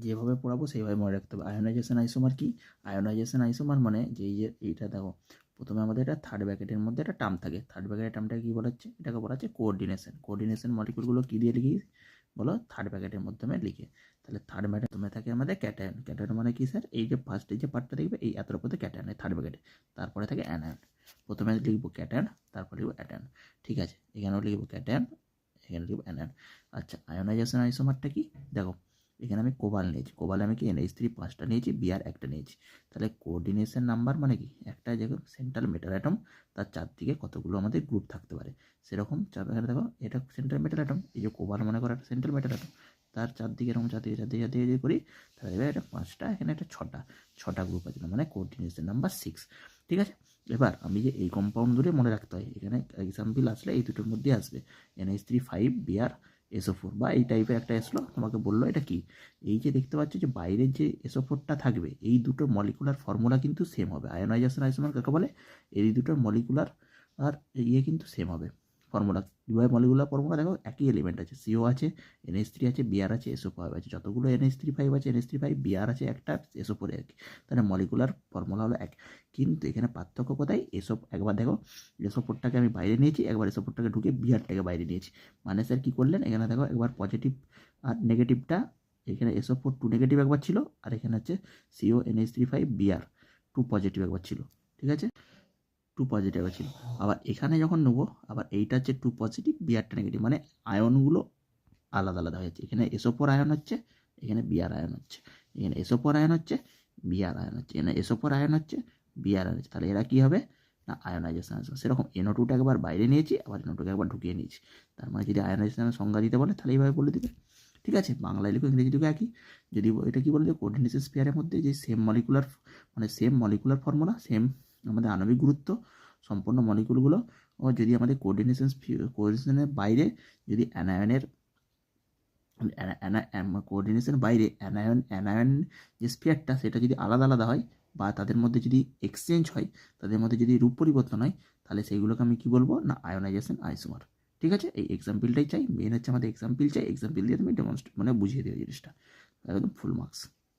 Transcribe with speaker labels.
Speaker 1: যেভাবে পড়াবো সেইভাবে মনে রাখতে হবে। আয়োনাইজেশন আইসোমার কি? আয়োনাইজেশন আইসোমার মানে যে এই যে এইটা দেখো, প্রথমে আমাদের এটা থার্ড ব্র্যাকেটের মধ্যে একটা টার্ম থাকে। থার্ড ব্র্যাকেটের টার্মটাকে কী বলা হচ্ছে? এটাকে বলা হচ্ছে কোঅর্ডিনেশন। কোঅর্ডিনেশন মলিকুলগুলো কী দিয়ে লিখি বলো? থার্ড ব্র্যাকেটের মাধ্যমে লিখে। তাহলে থার্ড ব্র্যাকেটের মাধ্যমে থাকে আমাদের ক্যাটায়ন। ক্যাটায়ন মানে কি স্যার? এই যে ফার্স্টে যে পার্টটা দেখবে এই এতটার মধ্যে ক্যাটায়ন, এই থার্ড ব্র্যাকেটে। তারপরে থাকে অ্যানায়ন। প্রথমে লিখবো ক্যাটায়ন, তারপরে লিখবো অ্যাটায়ন। ঠিক আছে, এখানেও লিখবো ক্যাটায়ন, এখানে লিখবো অ্যানায়ন। আচ্ছা, আয়োনাইজেশন আইসোমারটা কি? দেখো, এখানে আমি কোবাল নিয়েছি। কোবালে আমি কি NH3 5টা নিয়েছি, Br একটা নিয়েছি। তাহলে কোঅর্ডিনেশন নাম্বার মানে কি? একটা যেরকম সেন্ট্রাল মেটাল অ্যাটম, তার চারদিকে কতগুলো আমাদের গ্রুপ থাকতে পারে সেরকম। এখানে দেখো, এটা সেন্ট্রাল মেটাল অ্যাটম, এই যে কোবাল মনে করো একটা সেন্ট্রাল মেটাল অ্যাটম, তার চারদিকে এরকম চারদিকে চারদিকে চারদিকে যদি করি, তাহলে এবার এটা 5টা, এখানে একটা 6টা গ্রুপ আছে, মানে কোঅর্ডিনেশন নাম্বার 6। ঠিক আছে, এবার আমি যে এই কম্পাউন্ড ধরে মনে রাখতে হয়, এখানে এক্সাম্পল আসলে এই দুটোর মধ্যে আসবে NH3 5 Br SO4 বা এই টাইপের একটা আসলো, তোমাকে বললো এটা কি। এই যে দেখতে পাচ্ছ যে বাইরের যে SO4টা থাকবে, এই দুটো মলিকুলার ফর্মুলা কিন্তু সেম হবে। আয়োনাইজেশন আইসোমার কাকে বলে? এই দুটোর মলিকুলার আর ইয়ে কিন্তু সেম হবে ফর্মুলা। কীভাবে মলিকুলার ফর্মুলা? দেখো, একই এলিমেন্ট আছে, CO আছে, NH3 আছে, Br আছে, SO5 আছে। যতগুলো NH3 5 আছে, NH3 5 Br আছে একটা, SO4 এক। তাহলে মলিকুলার ফর্মুলা হলো এক। কিন্তু এখানে পার্থক্য কোথায়? একবার দেখো, SO4টাকে আমি বাইরে নিয়েছি, একবার SO4টাকে ঢুকে Brটাকে বাইরে নিয়েছি। মানে স্যার কী করলেন? এখানে দেখো, একবার পজিটিভ আর নেগেটিভটা, এখানে SO4 2 নেগেটিভ একবার ছিল, আর এখানে হচ্ছে CO NH3 5 Br 2 পজিটিভ একবার ছিল। ঠিক আছে, 2 পজিটিভ ছিল। আবার এখানে যখন নেবো, আবার এইটা হচ্ছে 2 পজিটিভ, Brটা নেগেটিভ, মানে আয়নগুলো আলাদা আলাদা হয়েছে। এখানে SO4 আয়ন হচ্ছে, এখানে Br আয়ন হচ্ছে, এখানে SO4 আয়ন হচ্ছে, Br আয়ন হচ্ছে, এখানে SO4 আয়ন হচ্ছে, Br আয়ন হচ্ছে। তাহলে এরা কী হবে না? আয়োনাইজেশন আসবে। সেরকম NO2টা একবার বাইরে নিয়েছি, আবার NO2কে একবার ঢুকিয়ে নিয়েছি। তার মানে যদি আয়োনাইজেশনের সংজ্ঞা দিতে বলে, তাহলে এইভাবে বলে দিবে। ঠিক আছে, বাংলায় লিখো, ইংরেজি লিখো একই। যদি এটা কী বলে যে কোঅর্ডিনেশন স্পেয়ারের মধ্যে যে সেম মলিকুলার, মানে সেম মলিকুলার ফর্মুলা, সেম আমাদের আণবিক গুরুত্ব সম্পন্ন মলিকুলগুলো, ও যদি আমাদের কোঅর্ডিনেশনের বাইরে যদি অ্যানায়নের কোঅর্ডিনেশন বাইরে অ্যানায়ন যে স্পিয়ারটা, সেটা যদি আলাদা আলাদা হয় বা তাদের মধ্যে যদি এক্সচেঞ্জ হয়, তাদের মধ্যে যদি রূপ পরিবর্তন হয়, তাহলে সেইগুলোকে আমি কী বলবো না? Ionization isomer. ঠিক আছে, এই এক্সাম্পলটাই চাই, মেন হচ্ছে আমাদের এক্সাম্পল চাই। এক্সাম্পল দিয়ে তুমি ডেমনস্ট্রেট মানে বুঝিয়ে দিও জিনিসটা, একদম ফুল মার্কস।